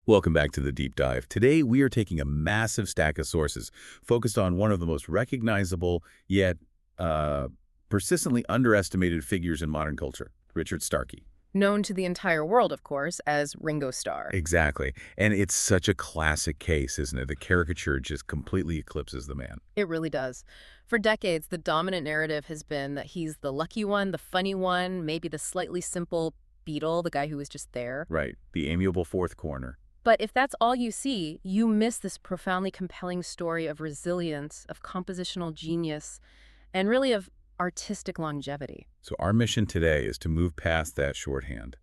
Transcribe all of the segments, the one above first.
Welcome back to the Deep Dive. Today, we are taking a massive stack of sources focused on one of the most recognizable yet persistently underestimated figures in modern culture, Richard Starkey. Known to the entire world, of course, as Ringo Starr. Exactly. And it's such a classic case, isn't it? The caricature just completely eclipses the man. It really does. For decades, the dominant narrative has been that he's the lucky one, the funny one, maybe the slightly simple Beatle, the guy who was just there. Right. The amiable fourth corner. But if that's all you see, you miss this profoundly compelling story of resilience, of compositional genius, and really of artistic longevity. So our mission today is to move past that shorthand.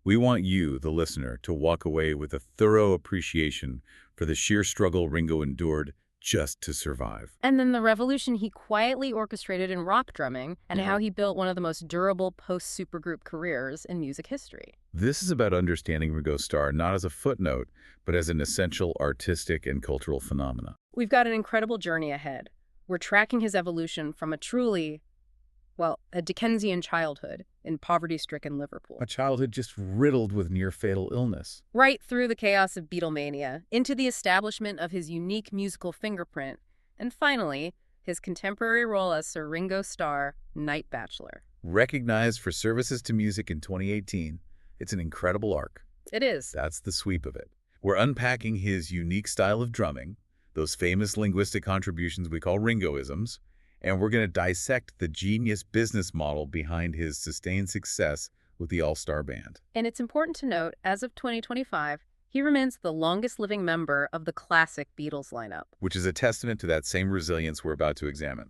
We want you, the listener, to walk away with a thorough appreciation for the sheer struggle Ringo endured just to survive. And then the revolution he quietly orchestrated in rock drumming and how he built one of the most durable post-supergroup careers in music history. This is about understanding Ringo Starr not as a footnote, but as an essential artistic and cultural phenomena. We've got an incredible journey ahead. We're tracking his evolution from a truly, a Dickensian childhood in poverty-stricken Liverpool. A childhood just riddled with near-fatal illness. Right through the chaos of Beatlemania, into the establishment of his unique musical fingerprint, and finally, his contemporary role as Sir Ringo Starr, Knight Bachelor. Recognized for services to music in 2018, it's an incredible arc. It is. That's the sweep of it. We're unpacking his unique style of drumming, those famous linguistic contributions we call Ringoisms, and we're going to dissect the genius business model behind his sustained success with the All-Star Band. And it's important to note, as of 2025, he remains the longest-living member of the classic Beatles lineup. Which is a testament to that same resilience we're about to examine.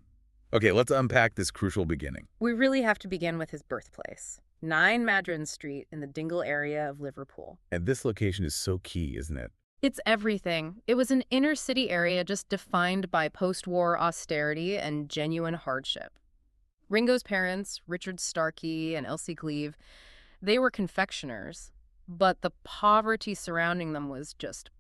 Okay, let's unpack this crucial beginning. We really have to begin with his birthplace, 9 Madryn Street in the Dingle area of Liverpool. And this location is so key, isn't it? It's everything. It was an inner-city area just defined by post-war austerity and genuine hardship. Ringo's parents, Richard Starkey and Elsie Cleeve, they were confectioners, but the poverty surrounding them was just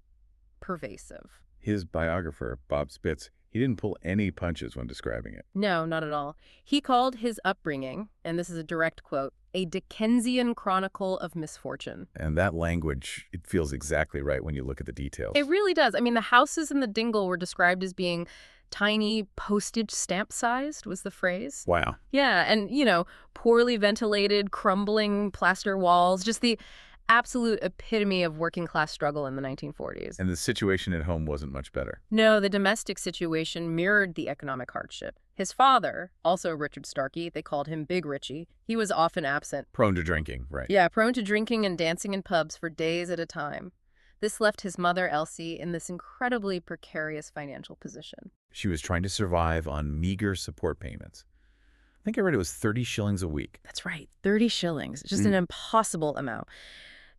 pervasive. His biographer, Bob Spitz, he didn't pull any punches when describing it. No, not at all. He called his upbringing, and this is a direct quote, a Dickensian chronicle of misfortune. And that language, it feels exactly right when you look at the details. It really does. I mean, the houses in the Dingle were described as being tiny, postage stamp-sized, was the phrase. Wow. Yeah, and, poorly ventilated, crumbling plaster walls, just the absolute epitome of working-class struggle in the 1940s. And the situation at home wasn't much better. No, the domestic situation mirrored the economic hardship. His father, also Richard Starkey, they called him Big Richie, he was often absent. Prone to drinking, right. Yeah, prone to drinking and dancing in pubs for days at a time. This left his mother, Elsie, in this incredibly precarious financial position. She was trying to survive on meager support payments. I think I read it was 30 shillings a week. That's right, 30 shillings. Just an impossible amount.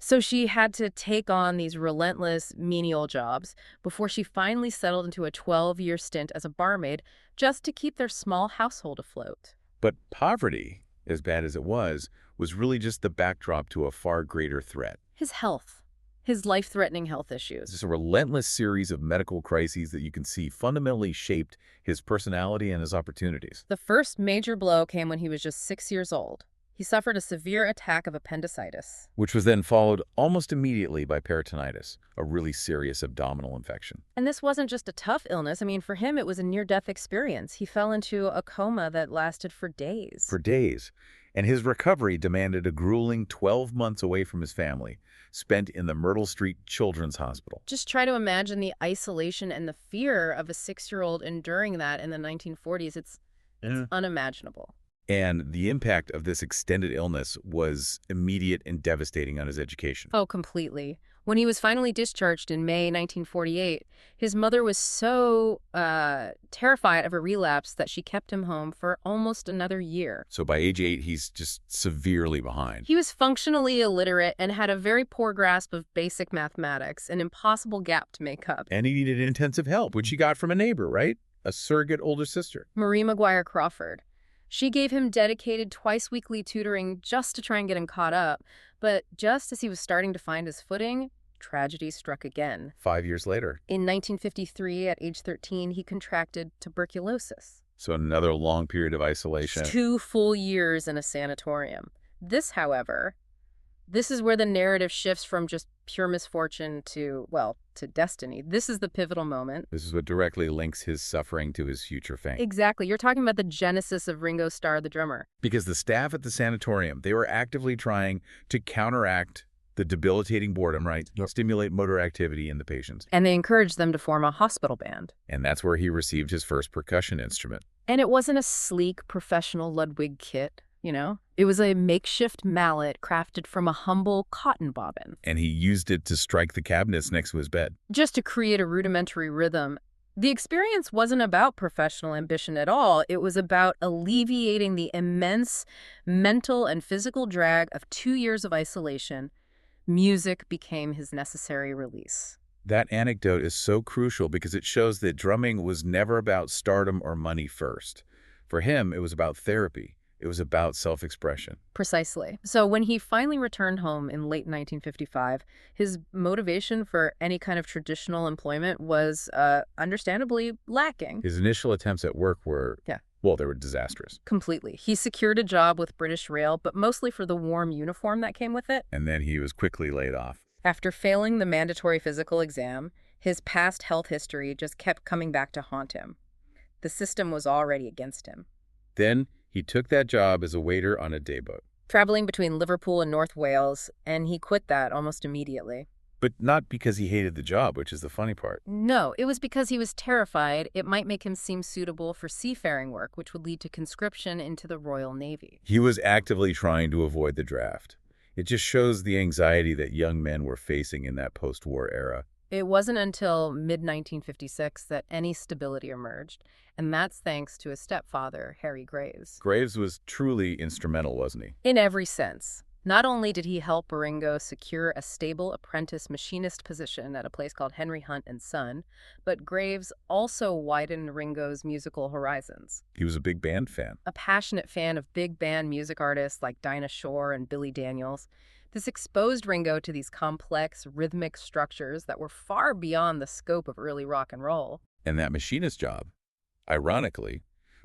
So she had to take on these relentless, menial jobs before she finally settled into a 12-year stint as a barmaid just to keep their small household afloat. But poverty, as bad as it was really just the backdrop to a far greater threat. His health. His life-threatening health issues. It's just a relentless series of medical crises that you can see fundamentally shaped his personality and his opportunities. The first major blow came when he was just 6 years old. He suffered a severe attack of appendicitis, which was then followed almost immediately by peritonitis, a really serious abdominal infection. And this wasn't just a tough illness. I mean, for him, it was a near-death experience. He fell into a coma that lasted for days. For days. And his recovery demanded a grueling 12 months away from his family, spent in the Myrtle Street Children's Hospital. Just try to imagine the isolation and the fear of a 6-year-old enduring that in the 1940s. It's unimaginable. And the impact of this extended illness was immediate and devastating on his education. Oh, completely. When he was finally discharged in May 1948, his mother was so terrified of a relapse that she kept him home for almost another year. So by age 8, he's just severely behind. He was functionally illiterate and had a very poor grasp of basic mathematics, an impossible gap to make up. And he needed intensive help, which he got from a neighbor, right? A surrogate older sister. Marie Maguire Crawford. She gave him dedicated twice-weekly tutoring just to try and get him caught up. But just as he was starting to find his footing, tragedy struck again. 5 years later. In 1953, at age 13, he contracted tuberculosis. So another long period of isolation. 2 full years in a sanatorium. This, however, This is where the narrative shifts from just pure misfortune to, well, to destiny. This is the pivotal moment. This is what directly links his suffering to his future fame. Exactly. You're talking about the genesis of Ringo Starr, the drummer. Because the staff at the sanatorium, they were actively trying to counteract the debilitating boredom, right? Yep. Stimulate motor activity in the patients. And they encouraged them to form a hospital band. And that's where he received his first percussion instrument. And it wasn't a sleek, professional Ludwig kit, you know? It was a makeshift mallet crafted from a humble cotton bobbin. And he used it to strike the cabinets next to his bed. Just to create a rudimentary rhythm. The experience wasn't about professional ambition at all. It was about alleviating the immense mental and physical drag of 2 years of isolation. Music became his necessary release. That anecdote is so crucial because it shows that drumming was never about stardom or money first. For him, it was about therapy. It was about self-expression. Precisely. So when he finally returned home in late 1955, his motivation for any kind of traditional employment was understandably lacking. His initial attempts at work were, well, they were disastrous. Completely. He secured a job with British Rail, but mostly for the warm uniform that came with it. And then he was quickly laid off. After failing the mandatory physical exam, his past health history just kept coming back to haunt him. The system was already against him. Then he took that job as a waiter on a dayboat. Traveling between Liverpool and North Wales, and he quit that almost immediately. But not because he hated the job, which is the funny part. No, it was because he was terrified it might make him seem suitable for seafaring work, which would lead to conscription into the Royal Navy. He was actively trying to avoid the draft. It just shows the anxiety that young men were facing in that post-war era. It wasn't until mid-1956 that any stability emerged, and that's thanks to his stepfather, Harry Graves. Graves was truly instrumental, wasn't he? In every sense. Not only did he help Ringo secure a stable apprentice machinist position at a place called Henry Hunt and Son, but Graves also widened Ringo's musical horizons. He was a big band fan. A passionate fan of big band music artists like Dinah Shore and Billy Daniels. This exposed Ringo to these complex, rhythmic structures that were far beyond the scope of early rock and roll. And that machinist job, ironically,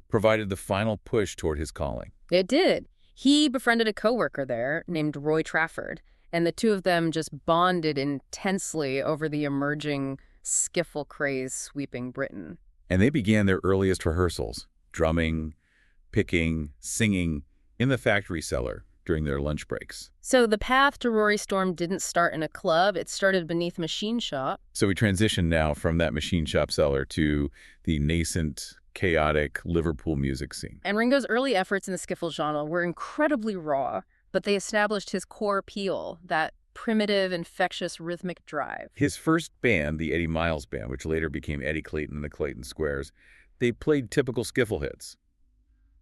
provided the final push toward his calling. It did. He befriended a coworker there named Roy Trafford, and the two of them just bonded intensely over the emerging skiffle craze sweeping Britain. And they began their earliest rehearsals, drumming, picking, singing, in the factory cellar during their lunch breaks. So the path to Rory Storm didn't start in a club, it started beneath machine shop. So we transition now from that machine shop cellar to the nascent, chaotic Liverpool music scene. And Ringo's early efforts in the skiffle genre were incredibly raw, but they established his core appeal, that primitive, infectious, rhythmic drive. His first band, the Eddie Miles Band, which later became Eddie Clayton and the Clayton Squares, they played typical skiffle hits.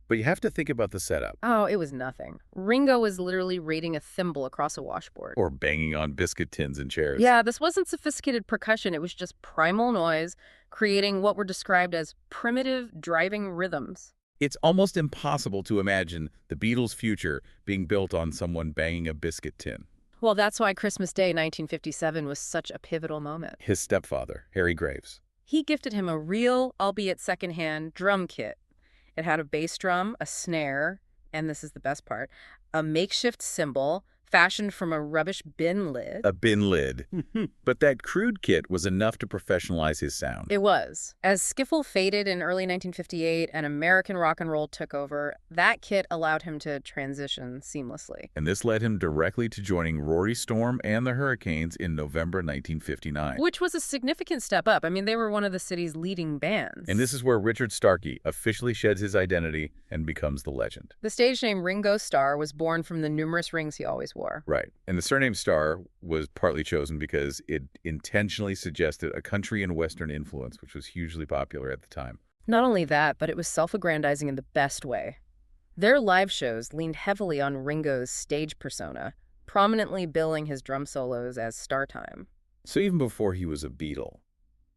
But you have to think about the setup. Oh, it was nothing. Ringo was literally raiding a thimble across a washboard. Or banging on biscuit tins and chairs. Yeah, this wasn't sophisticated percussion. It was just primal noise, creating what were described as primitive driving rhythms. It's almost impossible to imagine the Beatles' future being built on someone banging a biscuit tin. Well, that's why Christmas Day 1957 was such a pivotal moment. His stepfather, Harry Graves. He gifted him a real, albeit secondhand, drum kit. It had a bass drum, a snare, and this is the best part, a makeshift cymbal fashioned from a rubbish bin lid. A bin lid. But that crude kit was enough to professionalize his sound. It was. As skiffle faded in early 1958 and American rock and roll took over, that kit allowed him to transition seamlessly. And this led him directly to joining Rory Storm and the Hurricanes in November 1959. Which was a significant step up. I mean, they were one of the city's leading bands. And this is where Richard Starkey officially sheds his identity and becomes the legend. The stage name Ringo Starr was born from the numerous rings he always wore. Right. And the surname Starr was partly chosen because it intentionally suggested a country and Western influence, which was hugely popular at the time. Not only that, but it was self-aggrandizing in the best way. Their live shows leaned heavily on Ringo's stage persona, prominently billing his drum solos as star time. So even before he was a Beatle,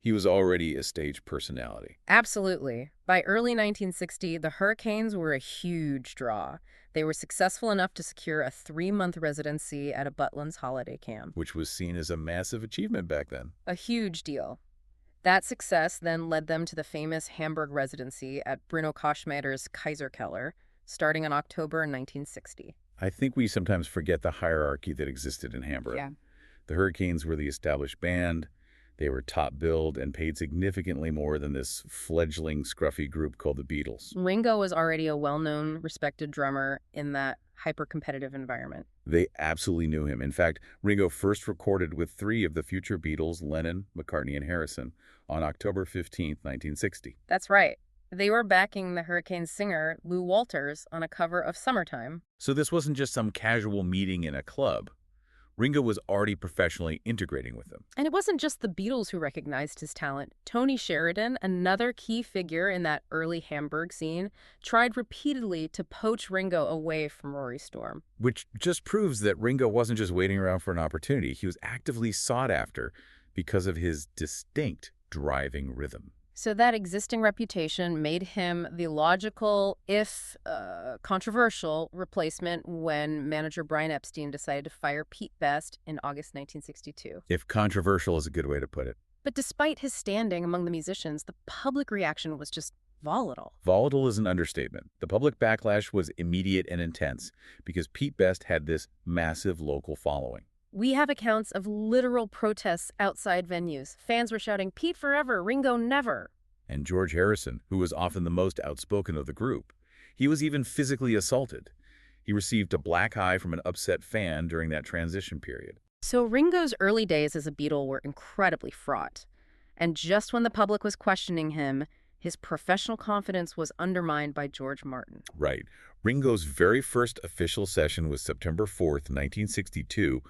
he was already a stage personality. Absolutely. By early 1960, the Hurricanes were a huge draw. They were successful enough to secure a 3-month residency at a Butlins holiday camp. Which was seen as a massive achievement back then. A huge deal. That success then led them to the famous Hamburg residency at Bruno Koschmader's Kaiserkeller, starting in October 1960. I think we sometimes forget the hierarchy that existed in Hamburg. Yeah. The Hurricanes were the established band. They were top billed and paid significantly more than this fledgling, scruffy group called the Beatles. Ringo was already a well-known, respected drummer in that hyper-competitive environment. They absolutely knew him. In fact, Ringo first recorded with three of the future Beatles, Lennon, McCartney, and Harrison, on October 15, 1960. That's right. They were backing the Hurricanes singer Lou Walters on a cover of Summertime. So this wasn't just some casual meeting in a club. Ringo was already professionally integrating with them. And it wasn't just the Beatles who recognized his talent. Tony Sheridan, another key figure in that early Hamburg scene, tried repeatedly to poach Ringo away from Rory Storm. Which just proves that Ringo wasn't just waiting around for an opportunity. He was actively sought after because of his distinct driving rhythm. So that existing reputation made him the logical, if controversial, replacement when manager Brian Epstein decided to fire Pete Best in August 1962. If controversial is a good way to put it. But despite his standing among the musicians, the public reaction was just volatile. Volatile is an understatement. The public backlash was immediate and intense because Pete Best had this massive local following. We have accounts of literal protests outside venues. Fans were shouting, "Pete forever, Ringo never." And George Harrison, who was often the most outspoken of the group, he was even physically assaulted. He received a black eye from an upset fan during that transition period. So Ringo's early days as a Beatle were incredibly fraught. And just when the public was questioning him, his professional confidence was undermined by George Martin. Right. Ringo's very first official session was September 4th, 1962,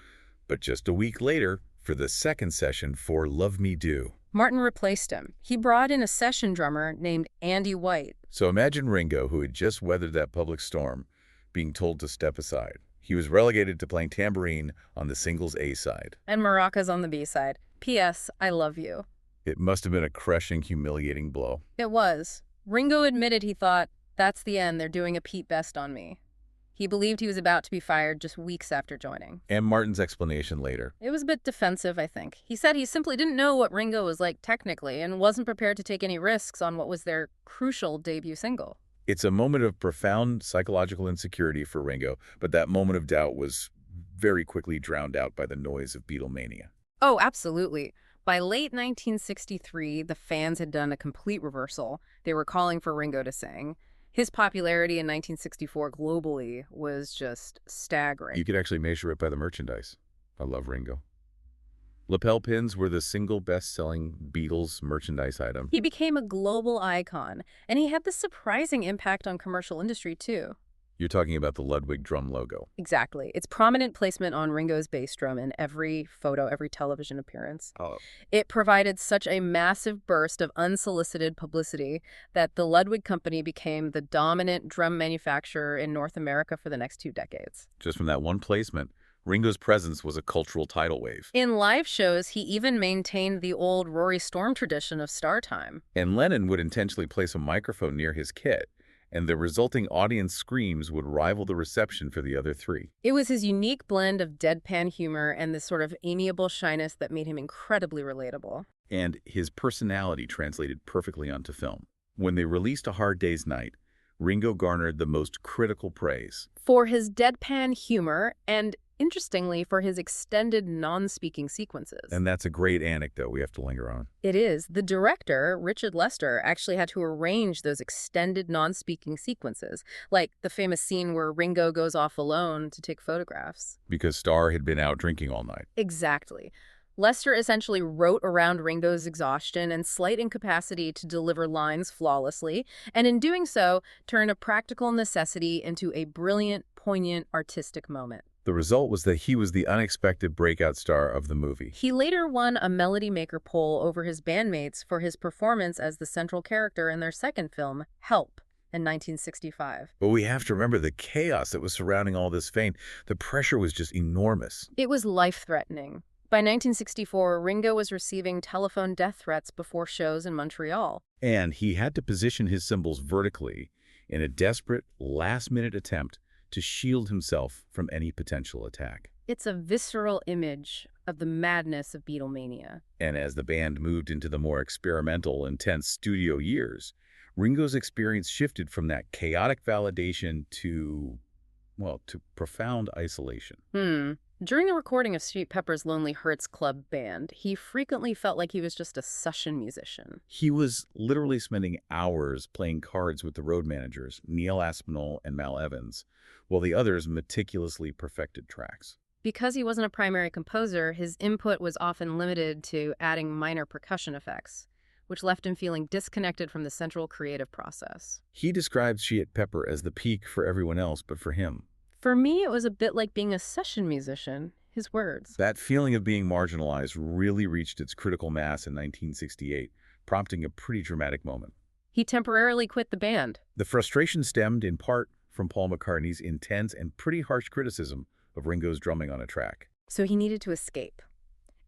but just a week later, for the second session for Love Me Do. Martin replaced him. He brought in a session drummer named Andy White. So imagine Ringo, who had just weathered that public storm, being told to step aside. He was relegated to playing tambourine on the singles A side. And maracas on the B side. P.S. I love you. It must have been a crushing, humiliating blow. It was. Ringo admitted he thought, "That's the end, they're doing a Pete Best on me." He believed he was about to be fired just weeks after joining. And Martin's explanation later. It was a bit defensive, I think. He said he simply didn't know what Ringo was like technically and wasn't prepared to take any risks on what was their crucial debut single. It's a moment of profound psychological insecurity for Ringo, but that moment of doubt was very quickly drowned out by the noise of Beatlemania. Oh, absolutely. By late 1963, the fans had done a complete reversal. They were calling for Ringo to sing. His popularity in 1964 globally was just staggering. You could actually measure it by the merchandise. I love Ringo. Lapel pins were the single best-selling Beatles merchandise item. He became a global icon, and he had this surprising impact on commercial industry, too. You're talking about the Ludwig drum logo. Exactly. Its prominent placement on Ringo's bass drum in every photo, every television appearance. Oh. It provided such a massive burst of unsolicited publicity that the Ludwig Company became the dominant drum manufacturer in North America for the next 2 decades. Just from that one placement, Ringo's presence was a cultural tidal wave. In live shows, he even maintained the old Rory Storm tradition of star time. And Lennon would intentionally place a microphone near his kit, and the resulting audience screams would rival the reception for the other three. It was his unique blend of deadpan humor and this sort of amiable shyness that made him incredibly relatable. And his personality translated perfectly onto film. When they released A Hard Day's Night, Ringo garnered the most critical praise. For his deadpan humor and, interestingly, for his extended non-speaking sequences. And that's a great anecdote we have to linger on. It is. The director, Richard Lester, actually had to arrange those extended non-speaking sequences, like the famous scene where Ringo goes off alone to take photographs. Because Starr had been out drinking all night. Exactly. Lester essentially wrote around Ringo's exhaustion and slight incapacity to deliver lines flawlessly, and in doing so, turned a practical necessity into a brilliant, poignant, artistic moment. The result was that he was the unexpected breakout star of the movie. He later won a Melody Maker poll over his bandmates for his performance as the central character in their second film, Help, in 1965. But we have to remember the chaos that was surrounding all this fame. The pressure was just enormous. It was life-threatening. By 1964, Ringo was receiving telephone death threats before shows in Montreal. And he had to position his cymbals vertically in a desperate, last-minute attempt to shield himself from any potential attack. It's a visceral image of the madness of Beatlemania. And as the band moved into the more experimental, intense studio years, Ringo's experience shifted from that chaotic validation to well, to profound isolation. During the recording of Sgt. Pepper's Lonely Hearts Club Band, he frequently felt like he was just a session musician. He was literally spending hours playing cards with the road managers, Neil Aspinall and Mal Evans, while the others meticulously perfected tracks. Because he wasn't a primary composer, his input was often limited to adding minor percussion effects, which left him feeling disconnected from the central creative process. He describes Sgt. Pepper as the peak for everyone else but for him. For me, it was a bit like being a session musician, his words. That feeling of being marginalized really reached its critical mass in 1968, prompting a pretty dramatic moment. He temporarily quit the band. The frustration stemmed in part from Paul McCartney's intense and pretty harsh criticism of Ringo's drumming on a track. So he needed to escape.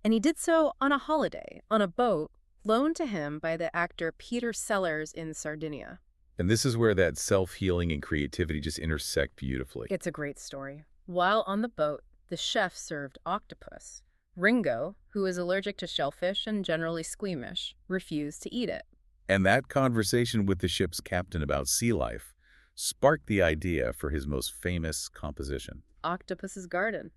And he did so on a holiday, on a boat, loaned to him by the actor Peter Sellers in Sardinia. And this is where that self-healing and creativity just intersect beautifully. It's a great story. While on the boat, the chef served octopus. Ringo, who is allergic to shellfish and generally squeamish, refused to eat it. And that conversation with the ship's captain about sea life sparked the idea for his most famous composition, Octopus's Garden.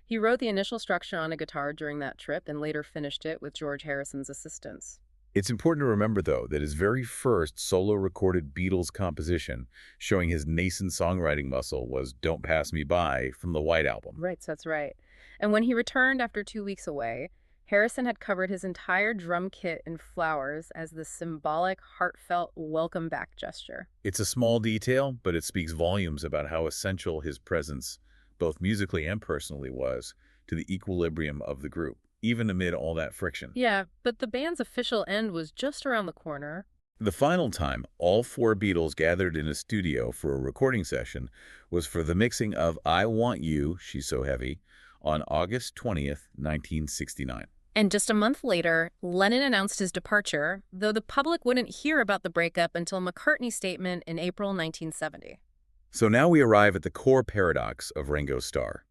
He wrote the initial structure on a guitar during that trip and later finished it with George Harrison's assistance. It's important to remember, though, that his very first solo-recorded Beatles composition showing his nascent songwriting muscle was Don't Pass Me By from the White Album. Right, so that's right. And when he returned after 2 weeks away, Harrison had covered his entire drum kit in flowers as the symbolic, heartfelt welcome back gesture. It's a small detail, but it speaks volumes about how essential his presence, both musically and personally, was to the equilibrium of the group, even amid all that friction. Yeah, but the band's official end was just around the corner. The final time all four Beatles gathered in a studio for a recording session was for the mixing of I Want You, She's So Heavy, on August 20th, 1969. And just a month later, Lennon announced his departure, though the public wouldn't hear about the breakup until McCartney's statement in April 1970. So now we arrive at the core paradox of Ringo Starr.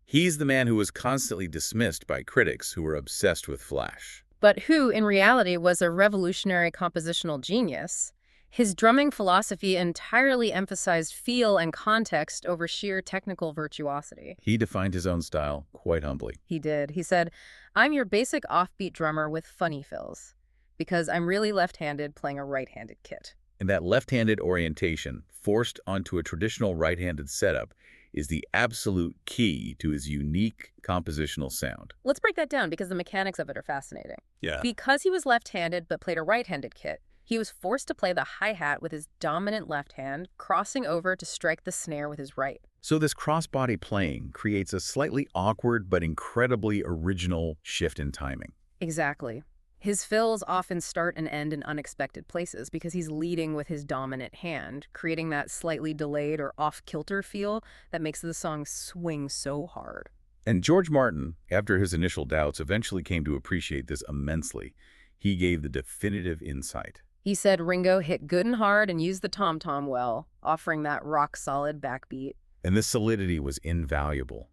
He's the man who was constantly dismissed by critics who were obsessed with flash. But who, in reality, was a revolutionary compositional genius. His drumming philosophy entirely emphasized feel and context over sheer technical virtuosity. He defined his own style quite humbly. He did. He said, "I'm your basic offbeat drummer with funny fills, because I'm really left-handed playing a right-handed kit." And that left-handed orientation, forced onto a traditional right-handed setup, is the absolute key to his unique compositional sound. Let's break that down because the mechanics of it are fascinating. Yeah. Because he was left-handed but played a right-handed kit, he was forced to play the hi-hat with his dominant left hand, crossing over to strike the snare with his right. So this cross-body playing creates a slightly awkward but incredibly original shift in timing. Exactly. His fills often start and end in unexpected places because he's leading with his dominant hand, creating that slightly delayed or off-kilter feel that makes the song swing so hard. And George Martin, after his initial doubts, eventually came to appreciate this immensely. He gave the definitive insight. He said Ringo hit good and hard and used the tom-tom well, offering that rock-solid backbeat. And this solidity was invaluable.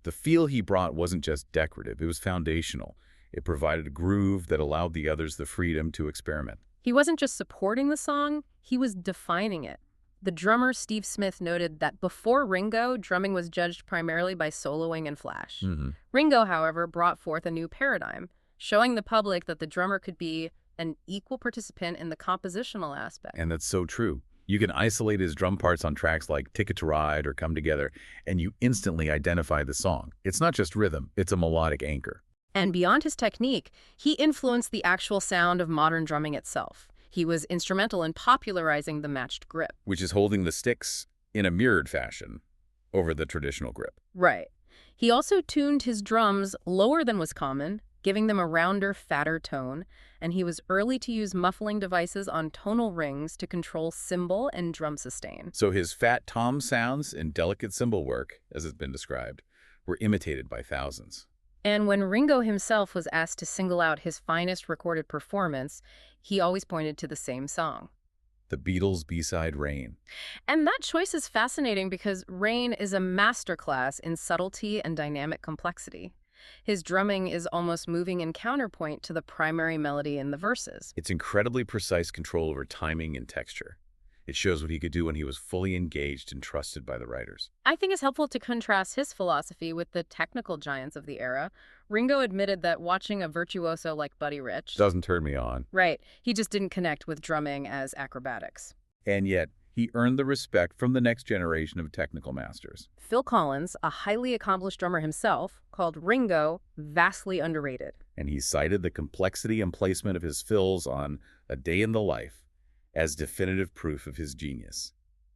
The feel he brought wasn't just decorative, it was foundational. It provided a groove that allowed the others the freedom to experiment. He wasn't just supporting the song, he was defining it. The drummer Steve Smith noted that before Ringo, drumming was judged primarily by soloing and flash. Ringo, however, brought forth a new paradigm, showing the public that the drummer could be an equal participant in the compositional aspect. And that's so true. You can isolate his drum parts on tracks like Ticket to Ride or Come Together, and you instantly identify the song. It's not just rhythm, it's a melodic anchor. And beyond his technique, he influenced the actual sound of modern drumming itself. He was instrumental in popularizing the matched grip. Which is holding the sticks in a mirrored fashion over the traditional grip. Right. He also tuned his drums lower than was common, giving them a rounder, fatter tone, and he was early to use muffling devices on tonal rings to control cymbal and drum sustain. So his fat tom sounds and delicate cymbal work, as it's been described, were imitated by thousands. And when Ringo himself was asked to single out his finest recorded performance, he always pointed to the same song. The Beatles' B-side Rain. And that choice is fascinating because Rain is a masterclass in subtlety and dynamic complexity. His drumming is almost moving in counterpoint to the primary melody in the verses. It's incredibly precise control over timing and texture. It shows what he could do when he was fully engaged and trusted by the writers. I think it's helpful to contrast his philosophy with the technical giants of the era. Ringo admitted that watching a virtuoso like Buddy Rich, Doesn't turn me on. right, he just didn't connect with drumming as acrobatics. And yet, he earned the respect from the next generation of technical masters. Phil Collins, a highly accomplished drummer himself, called Ringo vastly underrated. And he cited the complexity and placement of his fills on A Day in the Life as definitive proof of his genius.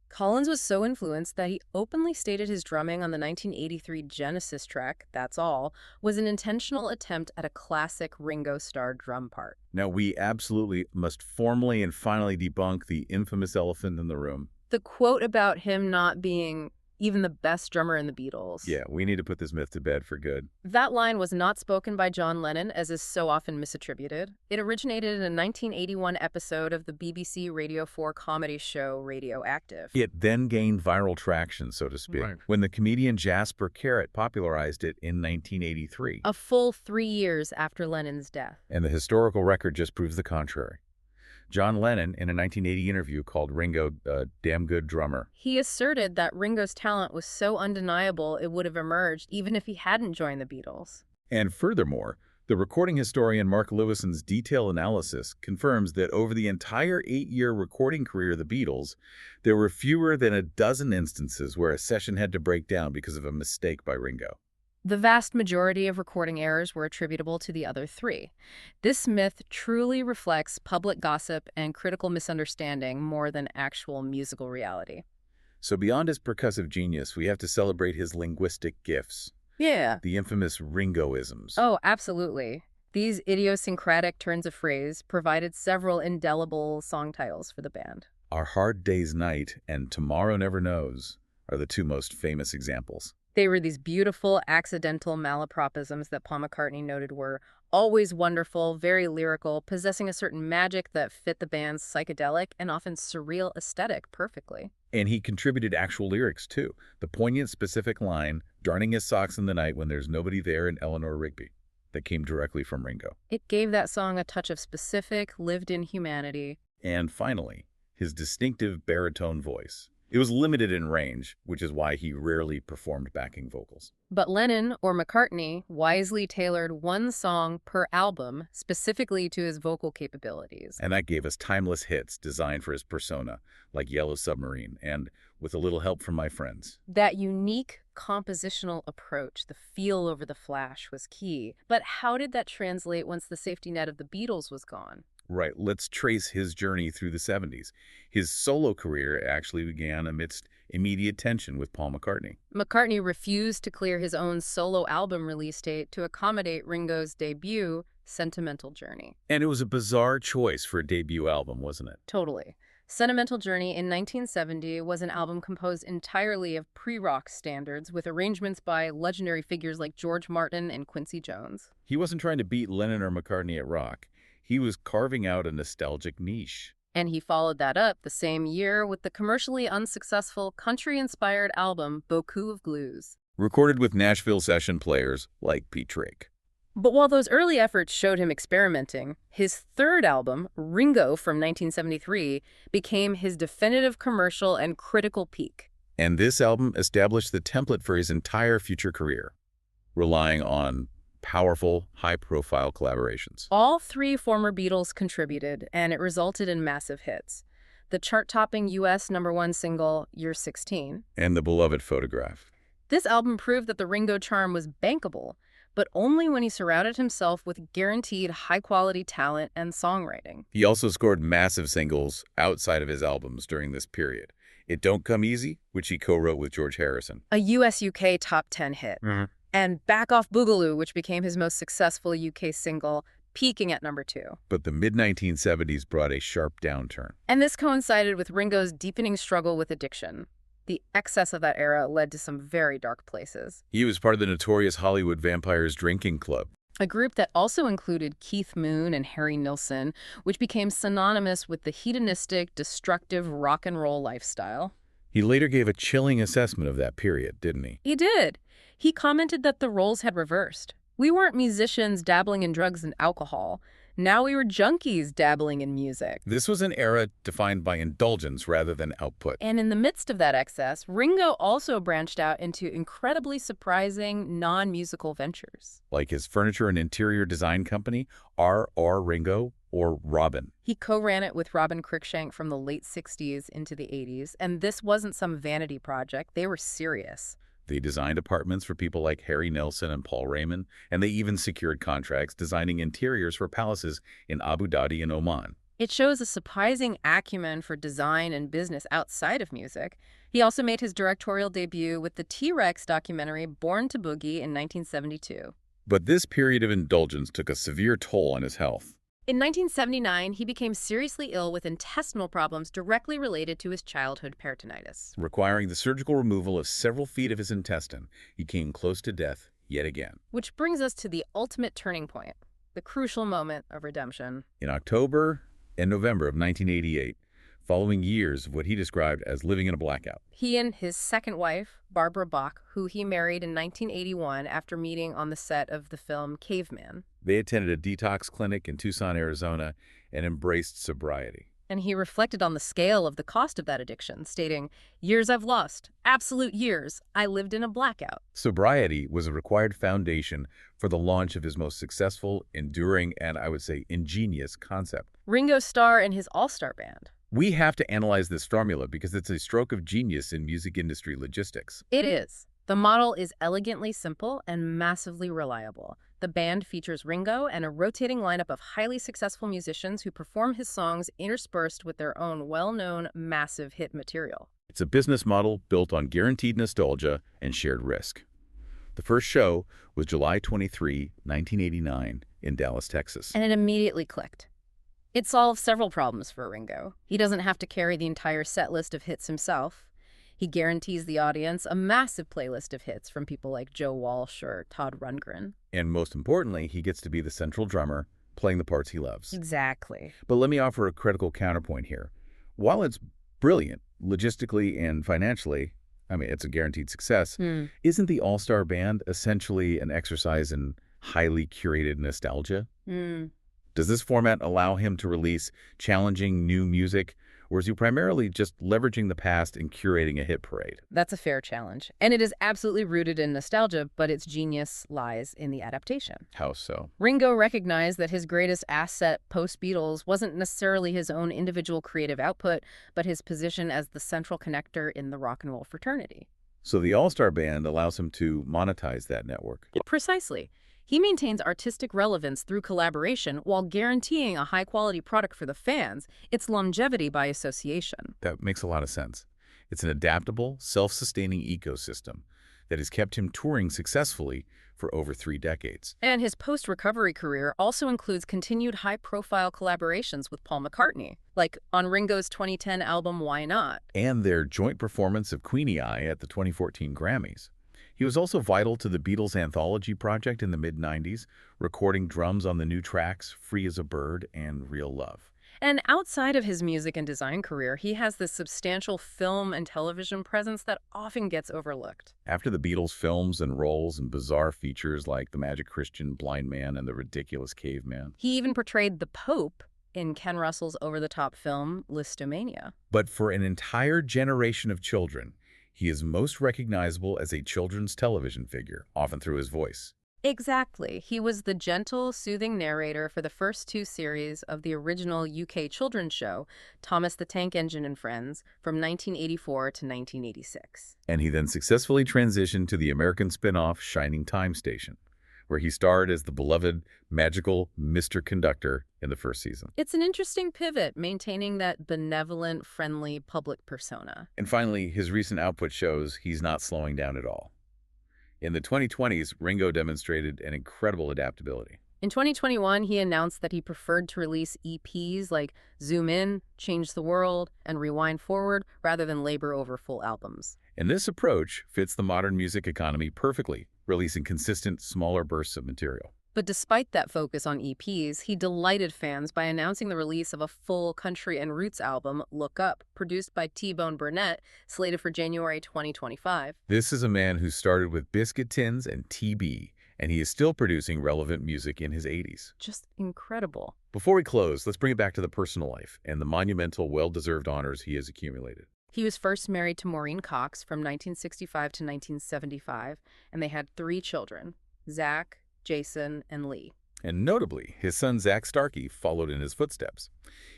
Collins was so influenced that he openly stated his drumming on the 1983 Genesis track, That's All, was an intentional attempt at a classic Ringo Starr drum part. Now, we absolutely must formally and finally debunk the infamous elephant in the room. The quote about him not being even the best drummer in the Beatles. Yeah, we need to put this myth to bed for good. That line was not spoken by John Lennon, as is so often misattributed. It originated in a 1981 episode of the BBC Radio 4 comedy show Radioactive. It then gained viral traction, so to speak, when the comedian Jasper Carrot popularized it in 1983. A full 3 years after Lennon's death. And the historical record just proves the contrary. John Lennon, in a 1980 interview, called Ringo a damn good drummer. He asserted that Ringo's talent was so undeniable it would have emerged even if he hadn't joined the Beatles. And furthermore, the recording historian Mark Lewison's detailed analysis confirms that over the entire 8-year recording career of the Beatles, there were fewer than a dozen instances where a session had to break down because of a mistake by Ringo. The vast majority of recording errors were attributable to the other three. This myth truly reflects public gossip and critical misunderstanding more than actual musical reality. So beyond his percussive genius, we have to celebrate his linguistic gifts. Yeah. The infamous Ringoisms. Oh, absolutely. These idiosyncratic turns of phrase provided several indelible song titles for the band. Our Hard Day's Night and Tomorrow Never Knows are the two most famous examples. They were these beautiful, accidental malapropisms that Paul McCartney noted were always wonderful, very lyrical, possessing a certain magic that fit the band's psychedelic and often surreal aesthetic perfectly. And he contributed actual lyrics, too. The poignant, specific line, darning his socks in the night when there's nobody there in Eleanor Rigby, that came directly from Ringo. It gave that song a touch of specific, lived-in humanity. And finally, his distinctive baritone voice. It was limited in range, which is why he rarely performed backing vocals. But Lennon, or McCartney, wisely tailored one song per album specifically to his vocal capabilities. And that gave us timeless hits designed for his persona, like Yellow Submarine, and With a Little Help from My Friends. That unique compositional approach, the feel over the flash, was key. But how did that translate once the safety net of the Beatles was gone? Right, let's trace his journey through the 70s. His solo career actually began amidst immediate tension with Paul McCartney. McCartney refused to clear his own solo album release date to accommodate Ringo's debut, Sentimental Journey. And it was a bizarre choice for a debut album, wasn't it? Totally. Sentimental Journey in 1970 was an album composed entirely of pre-rock standards with arrangements by legendary figures like George Martin and Quincy Jones. He wasn't trying to beat Lennon or McCartney at rock. He was carving out a nostalgic niche. And he followed that up the same year with the commercially unsuccessful country-inspired album Beaucoup of Blues. Recorded with Nashville session players like Pete Drake. But while those early efforts showed him experimenting, his third album, Ringo from 1973, became his definitive commercial and critical peak. And this album established the template for his entire future career, relying on powerful, high-profile collaborations. All three former Beatles contributed, and it resulted in massive hits. The chart-topping U.S. #1 single, You're 16. And the beloved Photograph. This album proved that the Ringo charm was bankable, but only when he surrounded himself with guaranteed high-quality talent and songwriting. He also scored massive singles outside of his albums during this period. It Don't Come Easy, which he co-wrote with George Harrison. A US-UK top 10 hit. And Back Off Boogaloo, which became his most successful UK single, peaking at #2. But the mid-1970s brought a sharp downturn. And this coincided with Ringo's deepening struggle with addiction. The excess of that era led to some very dark places. He was part of the notorious Hollywood Vampires Drinking Club, a group that also included Keith Moon and Harry Nilsson, which became synonymous with the hedonistic, destructive rock and roll lifestyle. He later gave a chilling assessment of that period, didn't he? He did. He commented that the roles had reversed. We weren't musicians dabbling in drugs and alcohol. Now we were junkies dabbling in music. This was an era defined by indulgence rather than output. And in the midst of that excess, Ringo also branched out into incredibly surprising non-musical ventures. Like his furniture and interior design company, R.R. Ringo, or Robin. He co-ran it with Robin Cruikshank from the late 60s into the 80s, and this wasn't some vanity project. They were serious. They designed apartments for people like Harry Nilsson and Paul Raymond, and they even secured contracts designing interiors for palaces in Abu Dhabi and Oman. It shows a surprising acumen for design and business outside of music. He also made his directorial debut with the T-Rex documentary Born to Boogie in 1972. But this period of indulgence took a severe toll on his health. In 1979, he became seriously ill with intestinal problems directly related to his childhood peritonitis. Requiring the surgical removal of several feet of his intestine, he came close to death yet again. Which brings us to the ultimate turning point, the crucial moment of redemption. In October and November of 1988, following years of what he described as living in a blackout, He and his second wife, Barbara Bach, who he married in 1981 after meeting on the set of the film Caveman, they attended a detox clinic in Tucson, Arizona, and embraced sobriety. and he reflected on the scale of the cost of that addiction, stating, "Years I've lost, absolute years. I lived in a blackout." Sobriety was a required foundation for the launch of his most successful, enduring, and I would say ingenious concept. Ringo Starr and his all-star band. We have to analyze this formula because it's a stroke of genius in music industry logistics. It is. The model is elegantly simple and massively reliable. The band features Ringo and a rotating lineup of highly successful musicians who perform his songs interspersed with their own well-known massive hit material. It's a business model built on guaranteed nostalgia and shared risk. The first show was July 23, 1989, in Dallas, Texas. And it immediately clicked. It solves several problems for Ringo. He doesn't have to carry the entire set list of hits himself. He guarantees the audience a massive playlist of hits from people like Joe Walsh or Todd Rundgren. And most importantly, he gets to be the central drummer, playing the parts he loves. Exactly. But let me offer a critical counterpoint here. While it's brilliant, logistically and financially, I mean, it's a guaranteed success, isn't the All-Star Band essentially an exercise in highly curated nostalgia? Does this format allow him to release challenging new music, or is he primarily just leveraging the past and curating a hit parade? That's a fair challenge. And it is absolutely rooted in nostalgia, but its genius lies in the adaptation. How so? Ringo recognized that his greatest asset post-Beatles wasn't necessarily his own individual creative output, but his position as the central connector in the rock and roll fraternity. So the All-Star Band allows him to monetize that network. Precisely. He maintains artistic relevance through collaboration while guaranteeing a high-quality product for the fans, its longevity by association. That makes a lot of sense. It's an adaptable, self-sustaining ecosystem that has kept him touring successfully for over 3 decades. And his post-recovery career also includes continued high-profile collaborations with Paul McCartney, like on Ringo's 2010 album Why Not? And their joint performance of Queenie Eye at the 2014 Grammys. He was also vital to the Beatles anthology project in the mid-90s, recording drums on the new tracks Free as a Bird and Real Love. And outside of his music and design career, he has this substantial film and television presence that often gets overlooked. After the Beatles' films and roles in bizarre features like The Magic Christian, Blind Man, and The Ridiculous Caveman. He even portrayed the Pope in Ken Russell's over-the-top film Listomania. But for an entire generation of children, he is most recognizable as a children's television figure, often through his voice. Exactly. He was the gentle, soothing narrator for the first 2 series of the original UK children's show, Thomas the Tank Engine and Friends, from 1984 to 1986. And he then successfully transitioned to the American spin-off Shining Time Station, where he starred as the beloved, magical Mr. Conductor in the first season. It's an interesting pivot, maintaining that benevolent, friendly public persona. And finally, his recent output shows he's not slowing down at all. In the 2020s, Ringo demonstrated an incredible adaptability. In 2021, he announced that he preferred to release EPs like Zoom In, Change the World, and Rewind Forward rather than labor over full albums. And this approach fits the modern music economy perfectly, releasing consistent, smaller bursts of material. But despite that focus on EPs, he delighted fans by announcing the release of a full country and roots album, Look Up, produced by T-Bone Burnett, slated for January 2025. This is a man who started with biscuit tins and TB and he is still producing relevant music in his 80s. Just incredible. Before we close, let's bring it back to the personal life and the monumental, well-deserved honors he has accumulated. He was first married to Maureen Cox from 1965 to 1975, and they had 3 children, Zach, Jason, and Lee. And notably, his son Zach Starkey followed in his footsteps.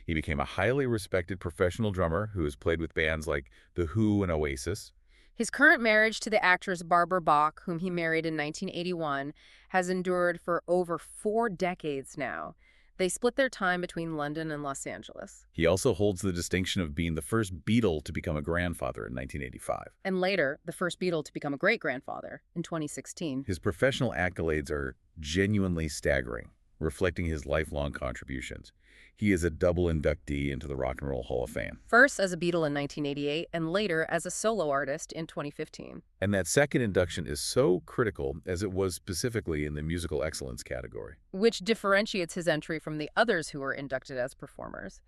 He became a highly respected professional drummer who has played with bands like The Who and Oasis. His current marriage to the actress Barbara Bach, whom he married in 1981, has endured for over 4 decades now. They split their time between London and Los Angeles. He also holds the distinction of being the first Beatle to become a grandfather in 1985. And later, the first Beatle to become a great-grandfather in 2016. His professional accolades are genuinely staggering, reflecting his lifelong contributions. He is a double inductee into the Rock and Roll Hall of Fame. First as a Beatle in 1988, and later as a solo artist in 2015. And that second induction is so critical as it was specifically in the musical excellence category, which differentiates his entry from the others who were inducted as performers.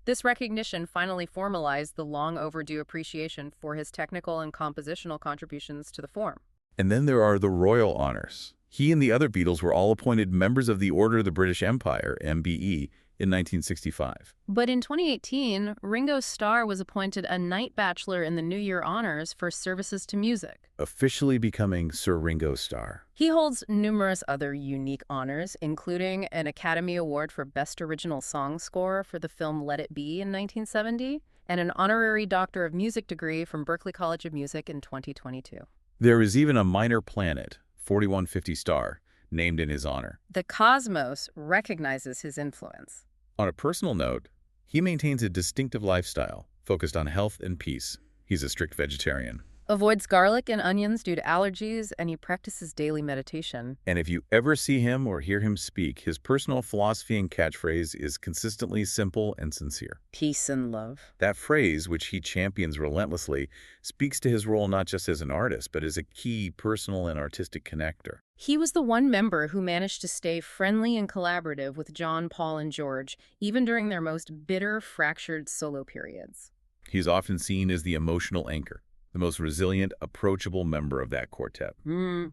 This recognition finally formalized the long overdue appreciation for his technical and compositional contributions to the form. And then there are the royal honors. He and the other Beatles were all appointed members of the Order of the British Empire, MBE, in 1965. But in 2018, Ringo Starr was appointed a Knight Bachelor in the New Year Honors for services to music, officially becoming Sir Ringo Starr. He holds numerous other unique honors, including an Academy Award for Best Original Song Score for the film Let It Be in 1970, and an honorary Doctor of Music degree from Berklee College of Music in 2022. There is even a minor planet, 4150 Star, named in his honor. The cosmos recognizes his influence. On a personal note, he maintains a distinctive lifestyle focused on health and peace. He's a strict vegetarian. Avoids garlic and onions due to allergies, and he practices daily meditation. And if you ever see him or hear him speak, his personal philosophy and catchphrase is consistently simple and sincere. Peace and love. That phrase, which he champions relentlessly, speaks to his role not just as an artist, but as a key personal and artistic connector. He was the one member who managed to stay friendly and collaborative with John, Paul, and George, even during their most bitter, fractured solo periods. He's often seen as the emotional anchor, the most resilient, approachable member of that quartet.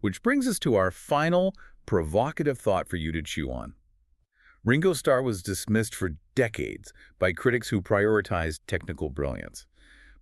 Which brings us to our final, provocative thought for you to chew on. Ringo Starr was dismissed for decades by critics who prioritized technical brilliance.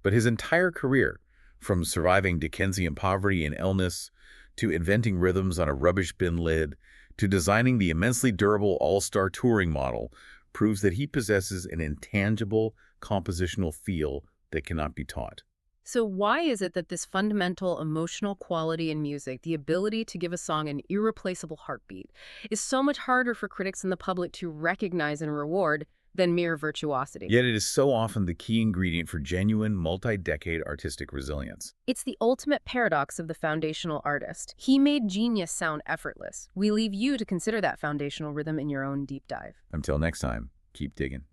But his entire career, from surviving Dickensian poverty and illness, to inventing rhythms on a rubbish bin lid, to designing the immensely durable all-star touring model, proves that he possesses an intangible compositional feel that cannot be taught. So why is it that this fundamental emotional quality in music, the ability to give a song an irreplaceable heartbeat, is so much harder for critics and the public to recognize and reward than mere virtuosity? Yet it is so often the key ingredient for genuine, multi-decade artistic resilience. It's the ultimate paradox of the foundational artist. He made genius sound effortless. We leave you to consider that foundational rhythm in your own deep dive. Until next time, keep digging.